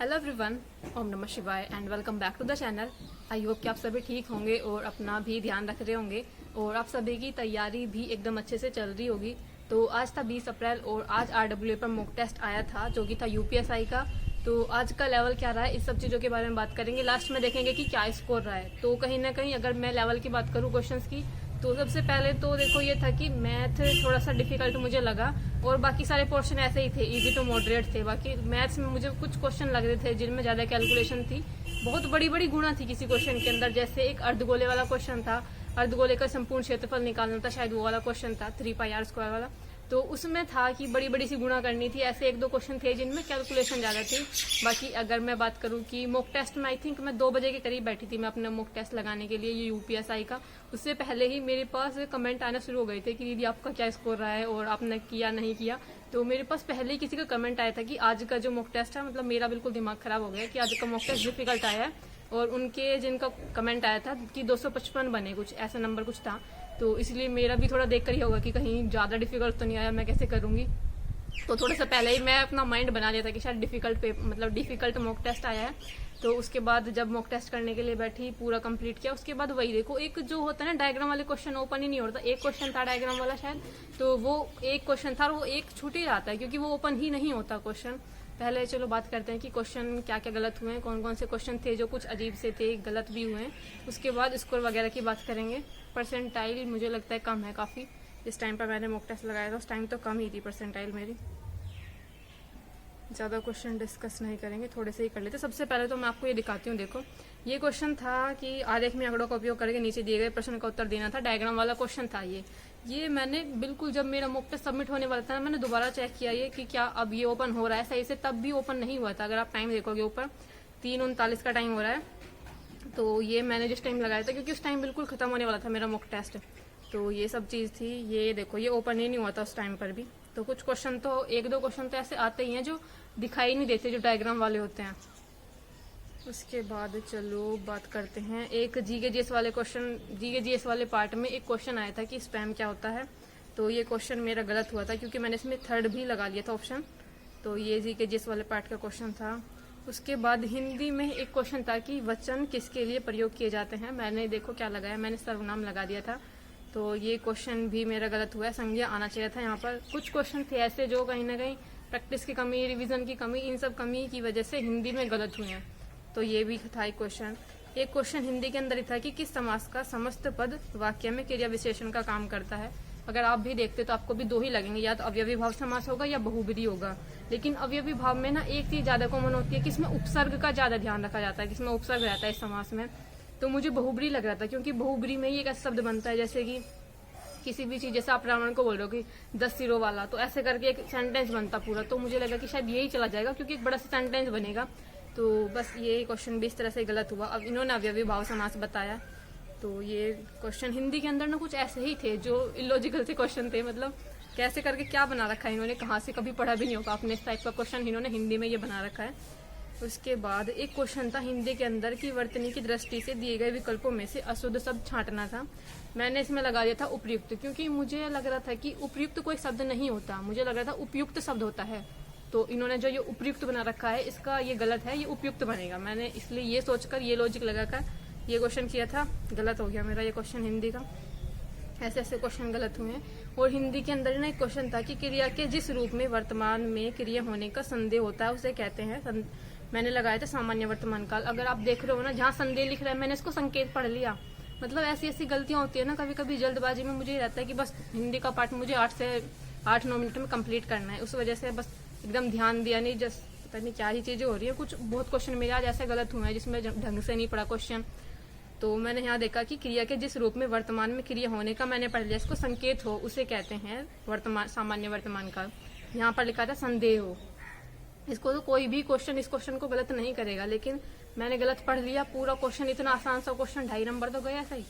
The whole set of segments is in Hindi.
हेलो एवरीवन, ओम नमः शिवाय and welcome back to the channel. I hope कि आप सभी ठीक होंगे और अपना भी ध्यान रख रहे होंगे और आप सभी की तैयारी भी एकदम अच्छे से चल रही होगी। तो आज था 20 अप्रैल और आज आरडब्ल्यूए पर मॉक टेस्ट आया था जो कि था यूपीएसआई का। तो आज का लेवल क्या रहा है, इस सब चीज़ों के बारे में बात करेंगे। लास्ट में देखेंगे कि क्या स्कोर रहा है। तो कहीं ना कहीं अगर मैं लेवल की बात करूँ क्वेश्चंस की, तो सबसे पहले तो देखो ये था कि मैथ थोड़ा सा डिफिकल्ट मुझे लगा और बाकी सारे पोर्शन ऐसे ही थे, इजी टू मॉडरेट थे। बाकी मैथ्स में मुझे कुछ क्वेश्चन लग रहे थे जिनमें ज़्यादा कैलकुलेशन थी, बहुत बड़ी बड़ी गुणा थी किसी क्वेश्चन के अंदर। जैसे एक अर्धगोले वाला क्वेश्चन था, अर्धगोले का संपूर्ण क्षेत्रफल निकालना था, शायद वो वाला क्वेश्चन था 3πr² वाला। तो उसमें था कि बड़ी बड़ी सी गुणा करनी थी। ऐसे एक दो क्वेश्चन थे जिनमें कैलकुलेशन ज़्यादा थी। बाकी अगर मैं बात करूं कि मॉक टेस्ट में, आई थिंक मैं 2 बजे के करीब बैठी थी मैं अपना मॉक टेस्ट लगाने के लिए, ये यूपीएसआई का। उससे पहले ही मेरे पास कमेंट आना शुरू हो गए थे कि दीदी आपका क्या स्कोर रहा है और आपने किया नहीं किया। तो मेरे पास पहले ही किसी का कमेंट आया था कि आज का जो मॉक टेस्ट है, मतलब मेरा बिल्कुल दिमाग खराब हो गया कि आज का मॉक टेस्ट डिफिकल्ट आया है। और उनके जिनका कमेंट आया था कि 255 बने, कुछ ऐसा नंबर कुछ था। तो इसलिए मेरा भी थोड़ा देख कर ही होगा कि कहीं ज़्यादा डिफिकल्ट तो नहीं आया, मैं कैसे करूँगी। तो थोड़ा सा पहले ही मैं अपना माइंड बना लिया था कि शायद डिफिकल्ट मॉक टेस्ट आया है। तो उसके बाद जब मॉक टेस्ट करने के लिए बैठी, पूरा कंप्लीट किया। उसके बाद वही देखो, एक जो होता है ना डायग्राम वाले क्वेश्चन ओपन ही नहीं होता। एक क्वेश्चन था डायग्राम वाला शायद, तो वो एक क्वेश्चन था और वो एक छूट ही रहता है क्योंकि वो ओपन ही नहीं होता क्वेश्चन। पहले चलो बात करते हैं कि क्वेश्चन क्या क्या गलत हुए हैं, कौन कौन से क्वेश्चन थे जो कुछ अजीब से थे, गलत भी हुए हैं। उसके बाद स्कोर वगैरह की बात करेंगे। परसेंटाइल मुझे लगता है कम है काफ़ी। जिस टाइम पर मैंने मॉक टेस्ट लगाया था उस टाइम तो कम ही थी परसेंटाइल मेरी। ज़्यादा क्वेश्चन डिस्कस नहीं करेंगे, थोड़े से ही कर लेते। सबसे पहले तो मैं आपको ये दिखाती हूँ। देखो, ये क्वेश्चन था कि आरेख में आंकड़ों का उपयोग करके नीचे दिए गए प्रश्न का उत्तर देना था। डायग्राम वाला क्वेश्चन था ये मैंने बिल्कुल जब मेरा मॉक टेस्ट सबमिट होने वाला था, मैंने दोबारा चेक किया ये कि क्या अब ये ओपन हो रहा है सही से। तब भी ओपन नहीं हुआ था। अगर आप टाइम देखोगे ऊपर 3:39 का टाइम हो रहा है। तो ये मैंने जिस टाइम लगाया था, क्योंकि उस टाइम बिल्कुल खत्म होने वाला था मेरा मॉक टेस्ट, तो ये सब चीज़ थी। ये देखो, ये ओपन ही नहीं हुआ था उस टाइम पर भी। तो कुछ क्वेश्चन तो, एक दो क्वेश्चन तो ऐसे आते ही हैं जो दिखाई नहीं देते, जो डायग्राम वाले होते हैं। उसके बाद चलो बात करते हैं एक जीके वाले क्वेश्चन। जीके वाले पार्ट में एक क्वेश्चन आया था कि स्पैम क्या होता है। तो ये क्वेश्चन मेरा गलत हुआ था क्योंकि मैंने इसमें 3rd भी लगा लिया था ऑप्शन। तो ये जीके वाले पार्ट का क्वेश्चन था। उसके बाद हिंदी में एक क्वेश्चन था कि वचन किसके लिए प्रयोग किए जाते हैं। मैंने देखो क्या लगाया, मैंने सर्वनाम लगा दिया था। तो ये क्वेश्चन भी मेरा गलत हुआ है, संज्ञा आना चाहिए था यहाँ पर। कुछ क्वेश्चन थे ऐसे जो कहीं ना कहीं प्रैक्टिस की कमी, रिवीजन की कमी, इन सब कमी की वजह से हिंदी में गलत हुए हैं। तो ये भी था एक क्वेश्चन। एक क्वेश्चन हिंदी के अंदर ही था कि किस समास का समस्त पद वाक्य में क्रिया विशेषण का काम करता है। अगर आप भी देखते तो आपको भी 2 ही लगेंगे, या तो अवयवी भाव समास होगा या बहुब्रीहि होगा। लेकिन अवयवी भाव में ना एक चीज ज्यादा कॉमन होती है कि इसमें उपसर्ग का ज्यादा ध्यान रखा जाता है, कि इसमें उपसर्ग रहता है इस समास में। तो मुझे बहुब्रीहि लग रहा था क्योंकि बहुब्रीहि में ही एक ऐसा शब्द बनता है जैसे कि किसी भी चीज, जैसे आप रावण को बोल रहे हो कि 10 सिरों वाला, तो ऐसे करके एक सेंटेंस बनता पूरा। तो मुझे लगा कि शायद यही चला जाएगा क्योंकि एक बड़ा सा सेंटेंस बनेगा। तो बस ये क्वेश्चन भी इस तरह से गलत हुआ। अब इन्होंने अवयवी भाव समास बताया। तो ये क्वेश्चन हिंदी के अंदर ना कुछ ऐसे ही थे जो इलॉजिकल से क्वेश्चन थे। मतलब कैसे करके क्या बना रखा है इन्होंने, कहाँ से, कभी पढ़ा भी नहीं होगा आपने इस टाइप का क्वेश्चन इन्होंने हिंदी में ये बना रखा है। उसके बाद एक क्वेश्चन था हिंदी के अंदर कि वर्तनी की दृष्टि से दिए गए विकल्पों में से अशुद्ध शब्द छांटना था। मैंने इसमें लगा दिया था उपयुक्त, क्योंकि मुझे लग रहा था कि उपयुक्त कोई शब्द नहीं होता, मुझे लग रहा था उपयुक्त शब्द होता है। तो इन्होंने जो ये उपयुक्त बना रखा है, इसका ये गलत है, ये उपयुक्त बनेगा। मैंने इसलिए ये सोचकर, ये लॉजिक लगाकर ये क्वेश्चन किया था। गलत हो गया मेरा ये क्वेश्चन हिंदी का। ऐसे ऐसे क्वेश्चन गलत हुए हैं। और हिंदी के अंदर ना एक क्वेश्चन था कि क्रिया के जिस रूप में वर्तमान में क्रिया होने का संदेह होता है उसे कहते हैं, मैंने लगाया था सामान्य वर्तमान काल। अगर आप देख रहे हो ना, जहाँ संदेह लिख रहा है मैंने इसको संकेत पढ़ लिया। मतलब ऐसी ऐसी गलतियां होती है ना कभी कभी जल्दबाजी में। मुझे रहता है कि बस हिंदी का पार्ट मुझे 8 से 8-9 मिनट में कंप्लीट करना है, उस वजह से बस एकदम ध्यान दिया नहीं। जस्ट पता नहीं क्या ही चीजें हो रही है। कुछ बहुत क्वेश्चन मेरे आज ऐसे गलत हुए हैं जिसमें ढंग से नहीं पढ़ा क्वेश्चन। तो मैंने यहाँ देखा कि क्रिया के जिस रूप में वर्तमान में क्रिया होने का मैंने पढ़ लिया, इसको संकेत हो उसे कहते हैं वर्तमान, सामान्य वर्तमान काल। यहाँ पर लिखा था संदेह हो। इसको तो कोई भी क्वेश्चन इस क्वेश्चन को गलत नहीं करेगा, लेकिन मैंने गलत पढ़ लिया पूरा क्वेश्चन। इतना आसान सा क्वेश्चन, 2.5 नंबर तो गया सही।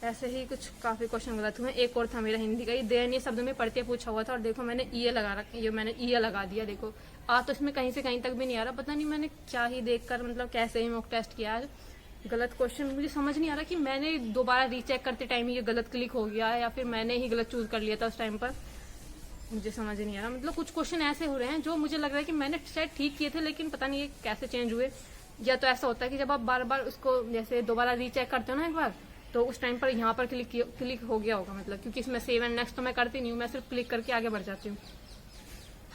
ऐसे ही कुछ काफी क्वेश्चन गलत हुए। एक और था मेरा हिंदी का, ये दयनीय शब्द में पढ़ते पूछा हुआ था और देखो मैंने ये लगा रखा, ये मैंने ये लगा दिया। देखो तो इसमें कहीं से कहीं तक भी नहीं आ रहा। पता नहीं मैंने क्या ही देखकर, मतलब कैसे ही मॉक टेस्ट किया है। गलत क्वेश्चन मुझे समझ नहीं आ रहा कि मैंने दोबारा रीचेक करते टाइम ये गलत क्लिक हो गया है या फिर मैंने ही गलत चूज कर लिया था उस टाइम पर। मुझे समझ नहीं आ रहा। मतलब कुछ क्वेश्चन ऐसे हो रहे हैं जो मुझे लग रहा है कि मैंने शायद ठीक किए थे, लेकिन पता नहीं ये कैसे चेंज हुए। या तो ऐसा होता है कि जब आप बार बार उसको जैसे दोबारा रीचेक करते हो ना एक बार, तो उस टाइम पर यहाँ पर क्लिक हो गया होगा, मतलब क्योंकि इसमें सेव एंड नेक्स्ट तो मैं करती नहीं हूँ, मैं सिर्फ क्लिक करके आगे बढ़ जाती हूँ।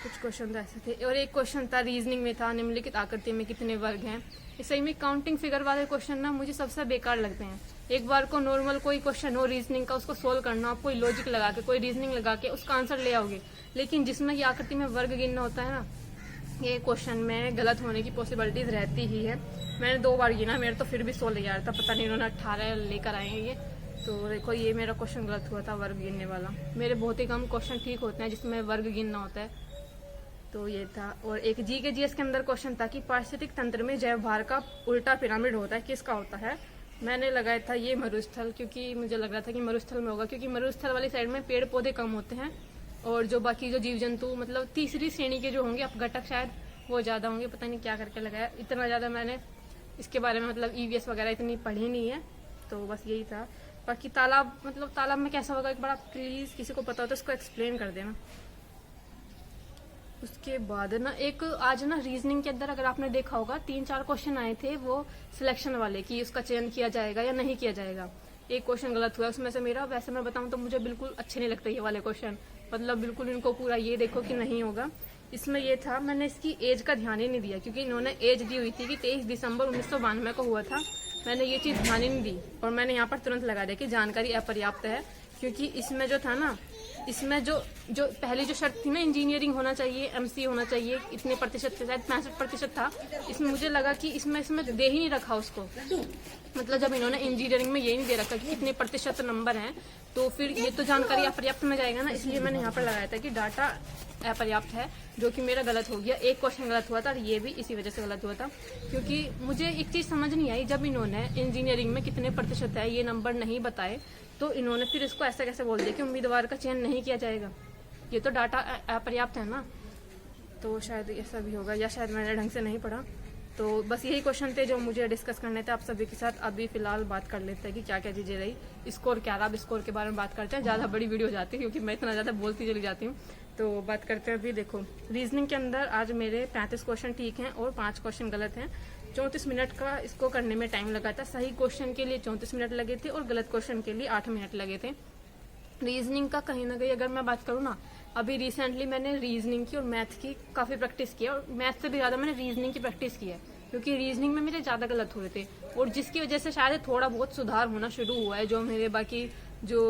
कुछ क्वेश्चन तो ऐसे थे। और एक क्वेश्चन था रीजनिंग में था, निम्नलिखित आकृति में कितने वर्ग हैं। इस सही में काउंटिंग फिगर वाले क्वेश्चन ना मुझे सबसे बेकार लगते हैं। एक बार को नॉर्मल कोई क्वेश्चन हो रीजनिंग का, उसको सोल्व करना, आप कोई लॉजिक लगा के कोई रीजनिंग लगा के उसका आंसर ले आओगे, लेकिन जिसमें ये आकृति में वर्ग गिनना होता है ना, ये क्वेश्चन में गलत होने की पॉसिबिलिटीज रहती ही है। मैंने 2 बार गिना, मेरे तो फिर भी 16 आ रहा था, पता नहीं इन्होंने 18 लेकर आए हैं ये। तो देखो ये मेरा क्वेश्चन गलत हुआ था वर्ग गिनने वाला। मेरे बहुत ही कम क्वेश्चन ठीक होते हैं जिसमें वर्ग गिनना होता है। तो ये था। और एक जी के जीएस के अंदर क्वेश्चन था कि पारिस्थितिक तंत्र में जैव भार का उल्टा पिरामिड होता है, किसका होता है। मैंने लगाया था ये मरुस्थल, क्योंकि मुझे लग रहा था कि मरुस्थल में होगा, क्योंकि मरुस्थल वाली साइड में पेड़ पौधे कम होते हैं और जो बाकी जो जीव जंतु मतलब तीसरी श्रेणी के जो होंगे अपघटक शायद वो ज़्यादा होंगे। पता नहीं क्या करके लगाया, इतना ज़्यादा मैंने इसके बारे में मतलब ईवीएस वगैरह इतनी पढ़ी नहीं है। तो बस यही था। बाकी तालाब, मतलब तालाब में कैसा होगा एक बार आप प्लीज़ किसी को पता हो तो इसको एक्सप्लेन कर देना। उसके बाद ना एक आज ना रीजनिंग के अंदर अगर आपने देखा होगा 3-4 क्वेश्चन आए थे वो सिलेक्शन वाले कि उसका चयन किया जाएगा या नहीं किया जाएगा। एक क्वेश्चन गलत हुआ उसमें से मेरा। वैसे मैं बताऊं तो मुझे बिल्कुल अच्छे नहीं लगते ये वाले क्वेश्चन, मतलब बिल्कुल इनको पूरा ये देखो कि नहीं होगा। इसमें ये था, मैंने इसकी एज का ध्यान ही नहीं दिया, क्योंकि इन्होंने एज दी हुई थी कि 23 दिसंबर 1992 को हुआ था। मैंने ये चीज़ ध्यान ही नहीं दी और मैंने यहाँ पर तुरंत लगा दिया कि जानकारी अपर्याप्त है, क्योंकि इसमें जो था ना, इसमें जो पहली जो शर्त थी ना, इंजीनियरिंग होना चाहिए, एमसी होना चाहिए, इतने प्रतिशत से, शायद 65% था। इसमें मुझे लगा कि इसमें दे ही नहीं रखा उसको, मतलब जब इन्होंने इंजीनियरिंग में यही नहीं दे रखा कि कितने प्रतिशत नंबर हैं, तो फिर ये तो जानकारी अपर्याप्त में जाएगा ना। इसलिए मैंने यहाँ पर लगाया था कि डाटा अपर्याप्त है, जो कि मेरा गलत हो गया। एक क्वेश्चन गलत हुआ था और ये भी इसी वजह से गलत हुआ था, क्योंकि मुझे एक चीज़ समझ नहीं आई, जब इन्होंने इंजीनियरिंग में कितने प्रतिशत है ये नंबर नहीं बताए, तो इन्होंने फिर इसको ऐसा कैसे बोल दिया कि उम्मीदवार का चयन नहीं किया जाएगा। ये तो डाटा अपर्याप्त है ना। तो शायद ऐसा भी होगा, या शायद मैंने ढंग से नहीं पढ़ा। तो बस यही क्वेश्चन थे जो मुझे डिस्कस करने थे आप सभी के साथ। अभी फिलहाल बात कर लेते हैं कि क्या क्या चीज़ें रही। स्कोर क्या रहा, अब स्कोर के बारे में बात करते हैं। ज़्यादा बड़ी वीडियो हो जाती है क्योंकि मैं इतना ज़्यादा बोलती चली जाती हूँ। तो बात करते हैं। अभी देखो रीजनिंग के अंदर आज मेरे 35 क्वेश्चन ठीक हैं और 5 क्वेश्चन गलत हैं। 34 मिनट का इसको करने में टाइम लगा था। सही क्वेश्चन के लिए 34 मिनट लगे थे और गलत क्वेश्चन के लिए 8 मिनट लगे थे। रीजनिंग का कहीं ना कहीं अगर मैं बात करूँ ना, अभी रिसेंटली मैंने रीजनिंग की और मैथ की काफ़ी प्रैक्टिस की है, और मैथ से भी ज़्यादा मैंने रीजनिंग की प्रैक्टिस की है, क्योंकि रीजनिंग में मेरे ज़्यादा गलत हुए थे और जिसकी वजह से शायद थोड़ा बहुत सुधार होना शुरू हुआ है। जो मेरे बाकी जो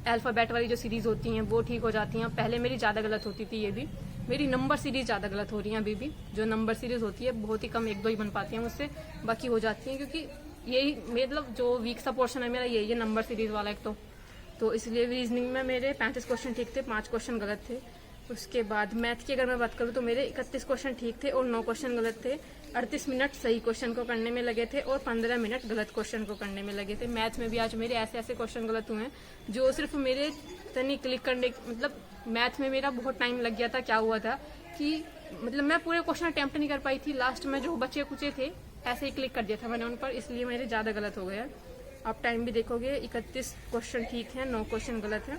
अल्फ़ाबेट वाली जो सीरीज़ होती हैं वो ठीक हो जाती हैं। पहले मेरी ज़्यादा गलत होती थी, ये भी मेरी नंबर सीरीज़ ज़्यादा गलत हो रही है अभी भी। जो नंबर सीरीज़ होती है बहुत ही कम, 1-2 ही बन पाती हैं मुझसे, बाकी हो जाती हैं, क्योंकि यही मतलब जो वीक सा पोर्शन है मेरा यही है, नंबर सीरीज़ वाला एक तो इसलिए रीजनिंग में मेरे 35 क्वेश्चन ठीक थे, 5 क्वेश्चन गलत थे। उसके बाद मैथ की अगर मैं बात करूँ तो मेरे 31 क्वेश्चन ठीक थे और 9 क्वेश्चन गलत थे। 38 मिनट सही क्वेश्चन को करने में लगे थे और 15 मिनट गलत क्वेश्चन को करने में लगे थे। मैथ में भी आज मेरे ऐसे ऐसे क्वेश्चन गलत हुए हैं जो सिर्फ मेरे तनी क्लिक करने, मतलब मैथ में मेरा बहुत टाइम लग गया था। क्या हुआ था कि मतलब मैं पूरे क्वेश्चन अटेम्प्ट नहीं कर पाई थी, लास्ट में जो बचे कुचे थे ऐसे ही क्लिक कर दिया था मैंने उन पर, इसलिए मेरे ज़्यादा गलत हो गया। आप टाइम भी देखोगे 31 क्वेश्चन ठीक है, 9 क्वेश्चन गलत है,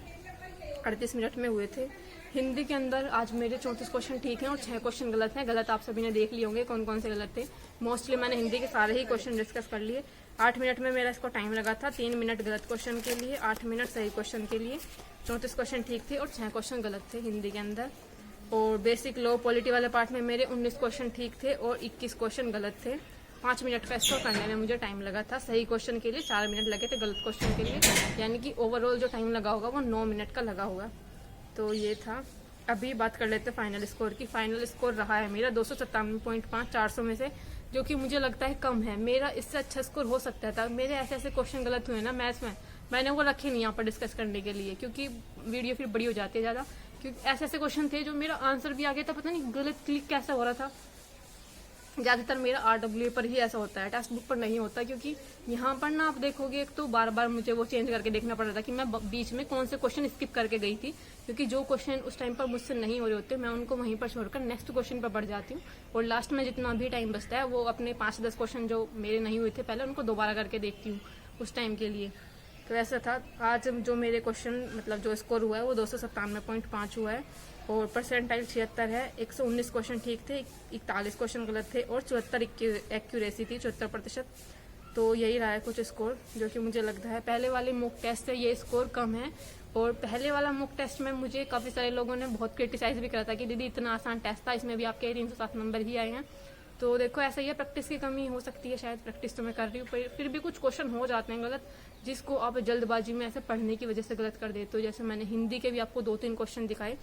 38 मिनट में हुए थे। हिंदी के अंदर आज मेरे 34 क्वेश्चन ठीक हैं और 6 क्वेश्चन गलत हैं। गलत आप सभी ने देख लिए होंगे कौन कौन से गलत थे। मोस्टली मैंने हिंदी के सारे ही क्वेश्चन डिस्कस कर लिए। 8 मिनट में मेरा इसको टाइम लगा था, 3 मिनट गलत क्वेश्चन के लिए, 8 मिनट सही क्वेश्चन के लिए। 34 क्वेश्चन ठीक थे और 6 क्वेश्चन गलत थे हिंदी के अंदर। और बेसिक लॉ पॉलिटी वाले पार्ट में मेरे 19 क्वेश्चन ठीक थे और 21 क्वेश्चन गलत थे। 5 मिनट का इसको करने में मुझे टाइम लगा था। सही क्वेश्चन के लिए 4 मिनट लगे थे, गलत क्वेश्चन के लिए, यानी कि ओवरऑल जो टाइम लगा होगा वो 9 मिनट का लगा होगा। तो ये था। अभी बात कर लेते हैं फाइनल स्कोर की। फाइनल स्कोर रहा है मेरा 297.5 400 में से, जो कि मुझे लगता है कम है। मेरा इससे अच्छा स्कोर हो सकता था। मेरे ऐसे ऐसे क्वेश्चन गलत हुए ना मैथ्स में, मैंने वो रखे नहीं यहाँ पर डिस्कस करने के लिए, क्योंकि वीडियो फिर बड़ी हो जाती है ज़्यादा। क्योंकि ऐसे ऐसे क्वेश्चन थे जो मेरा आंसर भी आ गया था, पता नहीं गलत क्लिक कैसे हो रहा था। ज़्यादातर मेरा RWA पर ही ऐसा होता है, टेक्स्ट बुक पर नहीं होता, क्योंकि यहाँ पर ना आप देखोगे एक तो बार बार मुझे वो चेंज करके देखना पड़ रहा था कि मैं बीच में कौन से क्वेश्चन स्किप करके गई थी, क्योंकि जो क्वेश्चन उस टाइम पर मुझसे नहीं हो रहे होते मैं उनको वहीं पर छोड़कर नेक्स्ट क्वेश्चन पर बढ़ जाती हूँ। और लास्ट में जितना भी टाइम बचता है वो अपने 5-10 क्वेश्चन जो मेरे नहीं हुए थे पहले उनको दोबारा करके देखती हूँ उस टाइम के लिए। तो ऐसा था। आज जो मेरे क्वेश्चन मतलब जो स्कोर हुआ है वो 297.5 हुआ है। और परसेंटाइल 76 है। 119 क्वेश्चन ठीक थे, 41 क्वेश्चन गलत थे और 74 एक्यूरेसी थी, 74%। तो यही रहा है कुछ स्कोर जो कि मुझे लगता है पहले वाले मॉक टेस्ट से ये स्कोर कम है। और पहले वाला मॉक टेस्ट में मुझे काफ़ी सारे लोगों ने बहुत क्रिटिसाइज भी करा था कि दीदी इतना आसान टेस्ट था, इसमें भी आपके 307 नंबर ही आए हैं। तो देखो ऐसा ही है, प्रैक्टिस की कमी हो सकती है, शायद प्रैक्टिस तो मैं कर रही हूँ, फिर भी कुछ क्वेश्चन हो जाते हैं गलत, जिसको आप जल्दबाजी में ऐसे पढ़ने की वजह से गलत कर देते हो। जैसे मैंने हिंदी के भी आपको 2-3 क्वेश्चन दिखाए,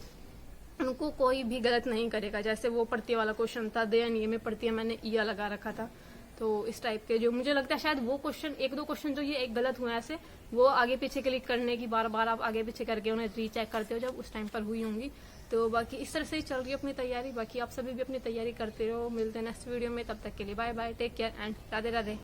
उनको कोई भी गलत नहीं करेगा। जैसे वो पढ़ती वाला क्वेश्चन था, दयनीय में पढ़ती है, मैंने ईया लगा रखा था। तो इस टाइप के जो मुझे लगता है शायद वो क्वेश्चन 1-2 क्वेश्चन जो ये एक गलत हुआ ऐसे, वो आगे पीछे क्लिक करने की बार बार आप आगे पीछे करके उन्हें रीचेक करते हो जब उस टाइम पर हुई होंगी। तो बाकी इस तरह से ही चल रही है अपनी तैयारी। बाकी आप सभी भी अपनी तैयारी करते रहो। मिलते हैं नेक्स्ट वीडियो में, तब तक के लिए bye bye, take care and Radhe Radhe.